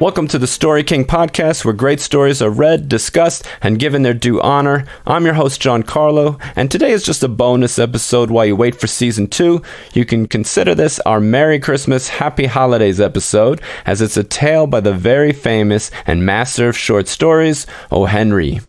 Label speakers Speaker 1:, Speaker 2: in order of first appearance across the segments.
Speaker 1: Welcome to the Story King podcast, where great stories are read, discussed, and given their due honor. I'm your host, John Carlo, and today is just a bonus episode while you wait for Season 2. You can consider this our Merry Christmas, Happy Holidays episode, as it's a tale by the very famous and master of short stories, O. Henry.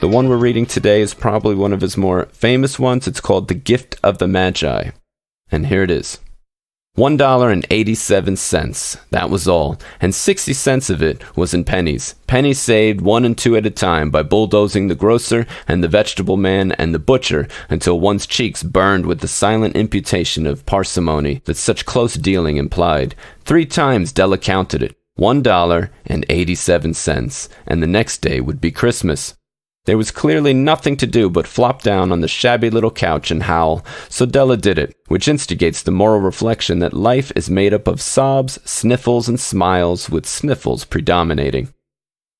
Speaker 1: The one we're reading today is probably one of his more famous ones. It's called The Gift of the Magi. And here it is. $1.87. That was all. And 60 cents of it was in pennies. Pennies saved 1 and 2 at a time by bulldozing the grocer and the vegetable man and the butcher until one's cheeks burned with the silent imputation of parsimony that such close dealing implied. 3 times Della counted it. $1.87. And the next day would be Christmas. There was clearly nothing to do but flop down on the shabby little couch and howl, so Della did it, which instigates the moral reflection that life is made up of sobs, sniffles, and smiles, with sniffles predominating.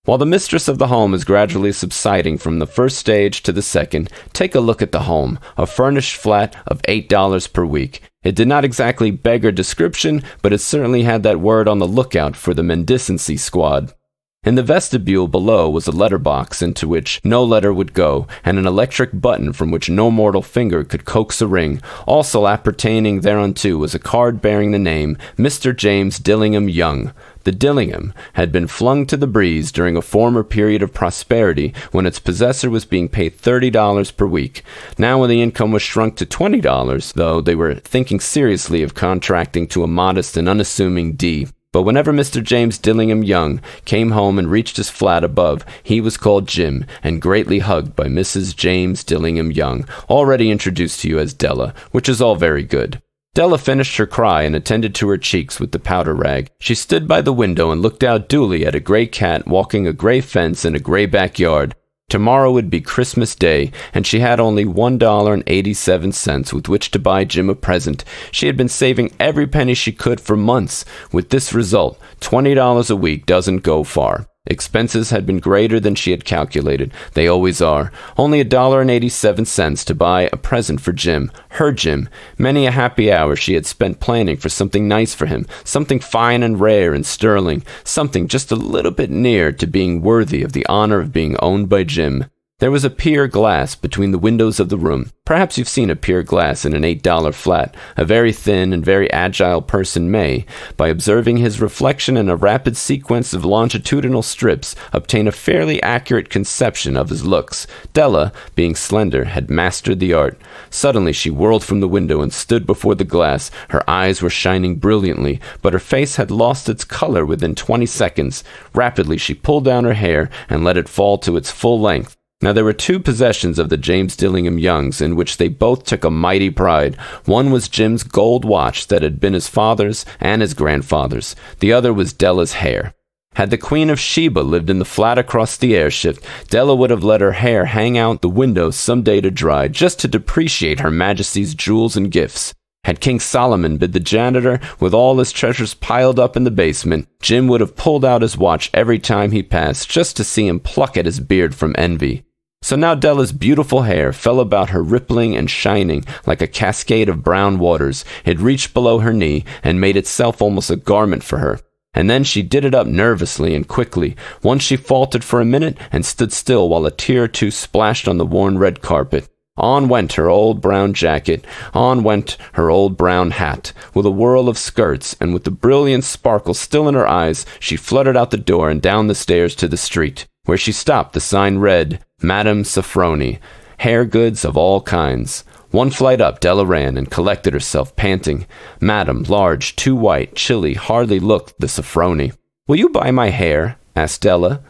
Speaker 1: While the mistress of the home is gradually subsiding from the first stage to the second, take a look at the home, a furnished flat of $8 per week. It did not exactly beggar description, but it certainly had that word on the lookout for the mendicancy squad. In the vestibule below was a letterbox into which no letter would go, and an electric button from which no mortal finger could coax a ring. Also appertaining thereunto was a card bearing the name Mr. James Dillingham Young. The Dillingham had been flung to the breeze during a former period of prosperity when its possessor was being paid $30 per week. Now when the income was shrunk to $20, though they were thinking seriously of contracting to a modest and unassuming D. But whenever Mr. James Dillingham Young came home and reached his flat above, he was called Jim, and greatly hugged by Mrs. James Dillingham Young, already introduced to you as Della, which is all very good. Della finished her cry and attended to her cheeks with the powder rag. She stood by the window and looked out duly at a gray cat walking a gray fence in a gray backyard. Tomorrow would be Christmas Day, and she had only $1.87 with which to buy Jim a present. She had been saving every penny she could for months. With this result, $20 a week doesn't go far. Expenses had been greater than she had calculated. They always are. Only $1.87 to buy a present for Jim. Her Jim. Many a happy hour she had spent planning for something nice for him, something fine and rare and sterling, something just a little bit near to being worthy of the honor of being owned by Jim. There was a pier glass between the windows of the room. Perhaps you've seen a pier glass in an $8 flat. A very thin and very agile person may, by observing his reflection in a rapid sequence of longitudinal strips, obtain a fairly accurate conception of his looks. Della, being slender, had mastered the art. Suddenly she whirled from the window and stood before the glass. Her eyes were shining brilliantly, but her face had lost its color within 20 seconds. Rapidly she pulled down her hair and let it fall to its full length. Now there were 2 possessions of the James Dillingham Youngs in which they both took a mighty pride. One was Jim's gold watch that had been his father's and his grandfather's. The other was Della's hair. Had the Queen of Sheba lived in the flat across the airshift, Della would have let her hair hang out the window some day to dry, just to depreciate Her Majesty's jewels and gifts. Had King Solomon been the janitor, with all his treasures piled up in the basement, Jim would have pulled out his watch every time he passed, just to see him pluck at his beard from envy. So now Della's beautiful hair fell about her rippling and shining like a cascade of brown waters. It reached below her knee and made itself almost a garment for her. And then she did it up nervously and quickly. Once she faltered for a minute and stood still while a tear or two splashed on the worn red carpet. On went her old brown jacket, on went her old brown hat. With a whirl of skirts, and with the brilliant sparkle still in her eyes, she fluttered out the door and down the stairs to the street. Where she stopped, the sign read, Madame Sofroni, hair goods of all kinds. 1 flight up, Della ran and collected herself, panting. Madame, large, too white, chilly, hardly looked the Sofroni. Will you buy my hair? Asked Della.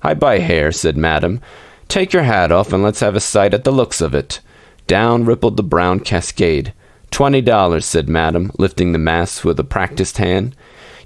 Speaker 1: I buy hair, said Madame. Take your hat off and let's have a sight at the looks of it. Down rippled the brown cascade. $20, said Madame, lifting the mass with a practiced hand.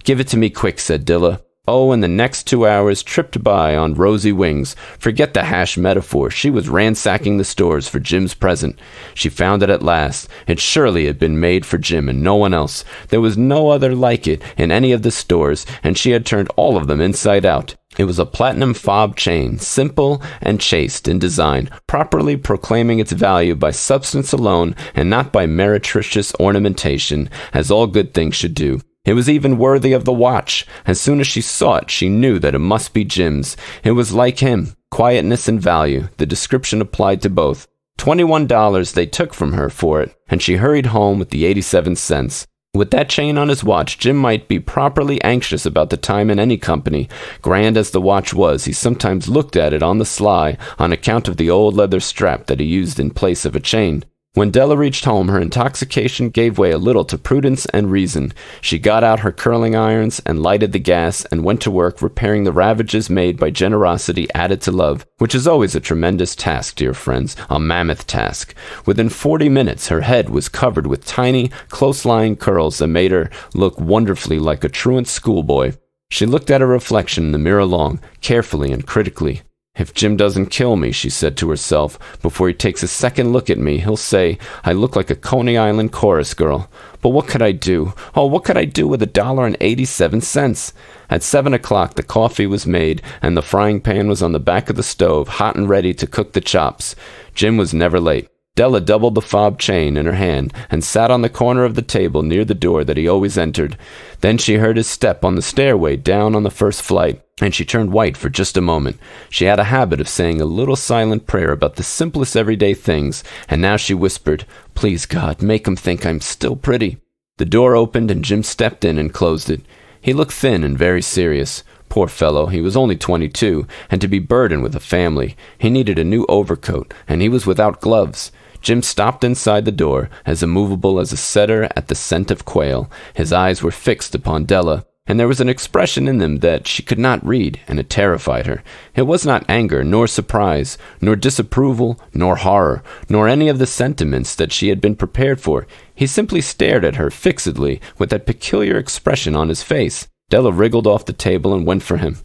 Speaker 1: Give it to me quick, said Della. Oh, and the next 2 hours tripped by on rosy wings. Forget the hash metaphor. She was ransacking the stores for Jim's present. She found it at last. It surely had been made for Jim and no one else. There was no other like it in any of the stores, and she had turned all of them inside out. It was a platinum fob chain, simple and chaste in design, properly proclaiming its value by substance alone and not by meretricious ornamentation, as all good things should do. It was even worthy of the watch. As soon as she saw it, she knew that it must be Jim's. It was like him, quietness and value. The description applied to both. $21 they took from her for it, and she hurried home with the 87 cents. With that chain on his watch, Jim might be properly anxious about the time in any company. Grand as the watch was, he sometimes looked at it on the sly on account of the old leather strap that he used in place of a chain. When Della reached home, her intoxication gave way a little to prudence and reason. She got out her curling irons and lighted the gas and went to work repairing the ravages made by generosity added to love, which is always a tremendous task, dear friends, a mammoth task. Within 40 minutes, her head was covered with tiny, close-lying curls that made her look wonderfully like a truant schoolboy. She looked at her reflection in the mirror long, carefully and critically. If Jim doesn't kill me, she said to herself, before he takes a second look at me, he'll say I look like a Coney Island chorus girl. But what could I do? Oh, what could I do with $1.87? At 7 o'clock, the coffee was made, and the frying pan was on the back of the stove, hot and ready to cook the chops. Jim was never late. Della doubled the fob chain in her hand and sat on the corner of the table near the door that he always entered. Then she heard his step on the stairway down on the first flight, and she turned white for just a moment. She had a habit of saying a little silent prayer about the simplest everyday things, and now she whispered, "Please, God, make him think I'm still pretty." The door opened, and Jim stepped in and closed it. He looked thin and very serious. Poor fellow, he was only 22, and to be burdened with a family. He needed a new overcoat, and he was without gloves. Jim stopped inside the door, as immovable as a setter at the scent of quail. His eyes were fixed upon Della, and there was an expression in them that she could not read, and it terrified her. It was not anger, nor surprise, nor disapproval, nor horror, nor any of the sentiments that she had been prepared for. He simply stared at her fixedly, with that peculiar expression on his face. Della wriggled off the table and went for him.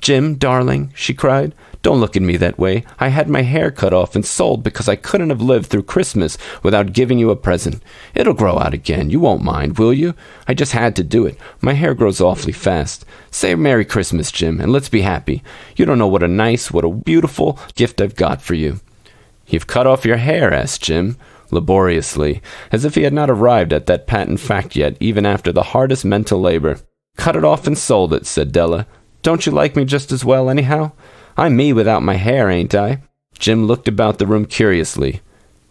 Speaker 1: "Jim, darling," she cried, "don't look at me that way. I had my hair cut off and sold because I couldn't have lived through Christmas without giving you a present. It'll grow out again. You won't mind, will you? I just had to do it. My hair grows awfully fast. Say Merry Christmas, Jim, and let's be happy. You don't know what a beautiful gift I've got for you." "You've cut off your hair?" asked Jim, laboriously, as if he had not arrived at that patent fact yet, even after the hardest mental labor. "Cut it off and sold it," said Della. "Don't you like me just as well, anyhow? I'm me without my hair, ain't I?" Jim looked about the room curiously.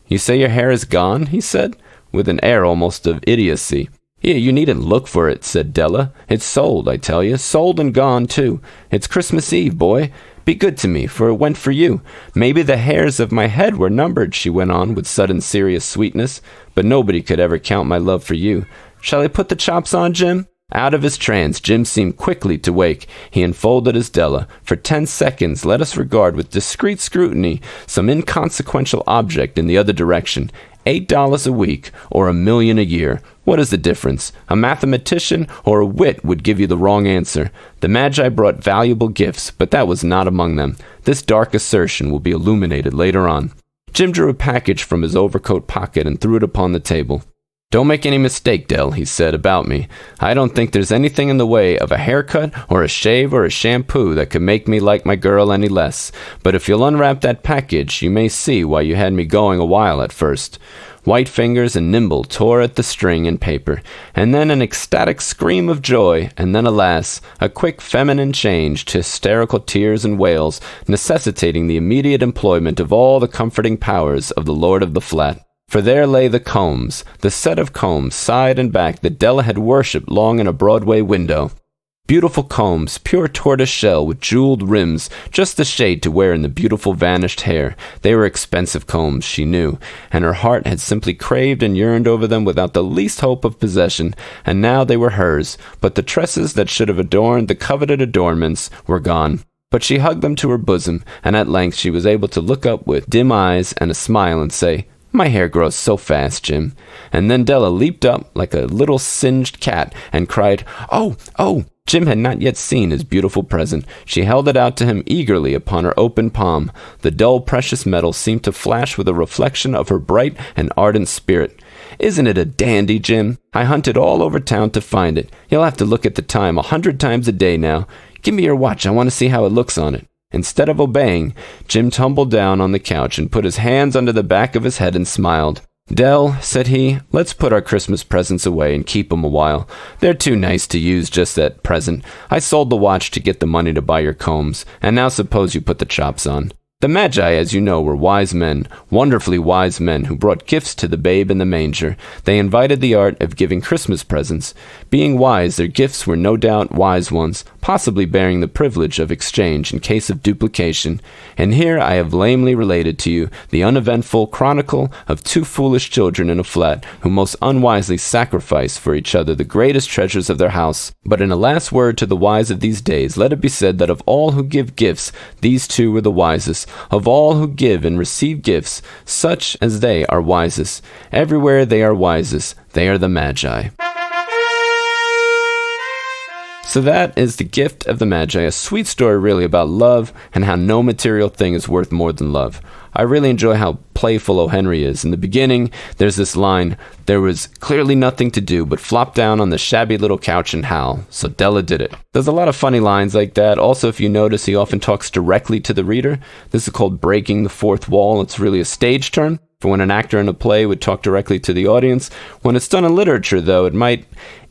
Speaker 1: "You say your hair is gone?" he said, with an air almost of idiocy. "Here, you needn't look for it," said Della. "It's sold, I tell you. Sold and gone, too. It's Christmas Eve, boy. Be good to me, for it went for you. Maybe the hairs of my head were numbered," she went on with sudden serious sweetness, "but nobody could ever count my love for you. Shall I put the chops on, Jim?" Out of his trance, Jim seemed quickly to wake. He enfolded his Della. For 10 seconds, let us regard with discreet scrutiny some inconsequential object in the other direction. $8 a week, or $1,000,000 a year. What is the difference? A mathematician or a wit would give you the wrong answer. The Magi brought valuable gifts, but that was not among them. This dark assertion will be illuminated later on. Jim drew a package from his overcoat pocket and threw it upon the table. "Don't make any mistake, Dell," he said, "about me. I don't think there's anything in the way of a haircut or a shave or a shampoo that could make me like my girl any less. But if you'll unwrap that package, you may see why you had me going a while at first." White fingers and nimble tore at the string and paper, and then an ecstatic scream of joy, and then, alas, a quick feminine change to hysterical tears and wails, necessitating the immediate employment of all the comforting powers of the Lord of the Flat. For there lay the combs, the set of combs, side and back, that Della had worshipped long in a Broadway window. Beautiful combs, pure tortoise shell with jeweled rims, just the shade to wear in the beautiful vanished hair. They were expensive combs, she knew, and her heart had simply craved and yearned over them without the least hope of possession, and now they were hers, but the tresses that should have adorned the coveted adornments were gone. But she hugged them to her bosom, and at length she was able to look up with dim eyes and a smile and say, "My hair grows so fast, Jim." And then Della leaped up like a little singed cat and cried, "Oh, oh!" Jim had not yet seen his beautiful present. She held it out to him eagerly upon her open palm. The dull, precious metal seemed to flash with a reflection of her bright and ardent spirit. "Isn't it a dandy, Jim? I hunted all over town to find it. You'll have to look at the time 100 times a day now. Give me your watch, I want to see how it looks on it." Instead of obeying, Jim tumbled down on the couch and put his hands under the back of his head and smiled. "Dell," said he, "let's put our Christmas presents away and keep 'em a while. They're too nice to use just at present. I sold the watch to get the money to buy your combs, and now suppose you put the chops on." The Magi, as you know, were wise men, wonderfully wise men who brought gifts to the babe in the manger. They invited the art of giving Christmas presents. Being wise, their gifts were no doubt wise ones, possibly bearing the privilege of exchange in case of duplication. And here I have lamely related to you the uneventful chronicle of two foolish children in a flat who most unwisely sacrificed for each other the greatest treasures of their house. But in a last word to the wise of these days, let it be said that of all who give gifts, these two were the wisest. Of all who give and receive gifts, such as they are wisest. Everywhere they are wisest. They are the Magi. So that is The Gift of the Magi, a sweet story really about love and how no material thing is worth more than love. I really enjoy how playful O. Henry is. In the beginning, there's this line, "There was clearly nothing to do but flop down on the shabby little couch and howl, so Della did it." There's a lot of funny lines like that. Also, if you notice, he often talks directly to the reader. This is called breaking the fourth wall. It's really a stage term for when an actor in a play would talk directly to the audience. When it's done in literature, though, it might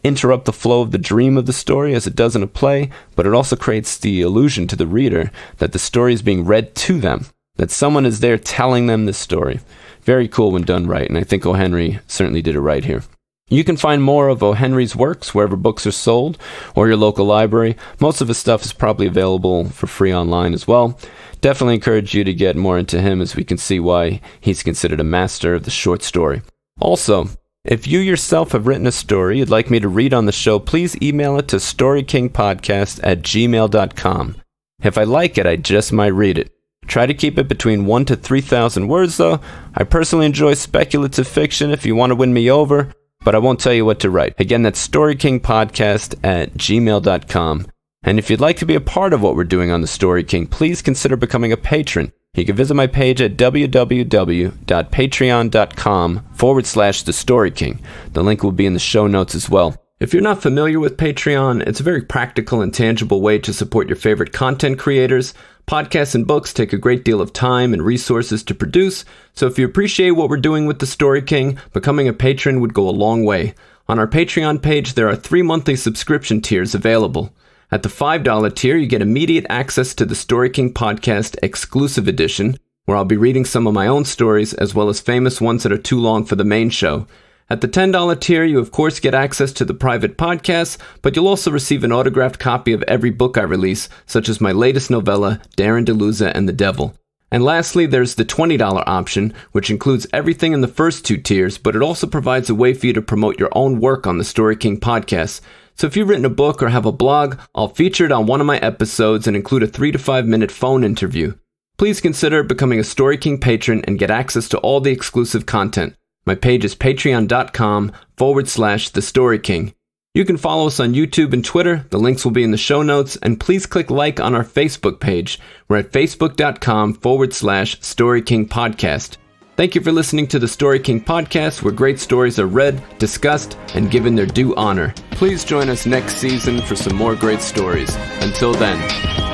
Speaker 1: interrupt the flow of the dream of the story as it does in a play, but it also creates the illusion to the reader that the story is being read to them, that someone is there telling them this story. Very cool when done right, and I think O. Henry certainly did it right here. You can find more of O. Henry's works wherever books are sold, or your local library. Most of his stuff is probably available for free online as well. Definitely encourage you to get more into him, as we can see why he's considered a master of the short story. Also, if you yourself have written a story you'd like me to read on the show, please email it to storykingpodcast@gmail.com. If I like it, I just might read it. Try to keep it between 1,000 to 3,000 words, though. I personally enjoy speculative fiction if you want to win me over, but I won't tell you what to write. Again, that's storykingpodcast@gmail.com. And if you'd like to be a part of what we're doing on The Story King, please consider becoming a patron. You can visit my page at www.patreon.com/TheStoryKing. The link will be in the show notes as well. If you're not familiar with Patreon, it's a very practical and tangible way to support your favorite content creators. Podcasts and books take a great deal of time and resources to produce, so if you appreciate what we're doing with The Story King, becoming a patron would go a long way. On our Patreon page, there are 3 monthly subscription tiers available. At the $5 tier, you get immediate access to the Story King Podcast Exclusive Edition, where I'll be reading some of my own stories, as well as famous ones that are too long for the main show. At the $10 tier, you of course get access to the private podcasts, but you'll also receive an autographed copy of every book I release, such as my latest novella, Darren DeLuza and the Devil. And lastly, there's the $20 option, which includes everything in the first 2 tiers, but it also provides a way for you to promote your own work on the Story King Podcast. So if you've written a book or have a blog, I'll feature it on one of my episodes and include a 3 to 5 minute phone interview. Please consider becoming a Story King patron and get access to all the exclusive content. My page is patreon.com/TheStoryKing. You can follow us on YouTube and Twitter. The links will be in the show notes. And please click like on our Facebook page. We're at facebook.com/StoryKingPodcast. Thank you for listening to the Story King Podcast, where great stories are read, discussed, and given their due honor. Please join us next season for some more great stories. Until then.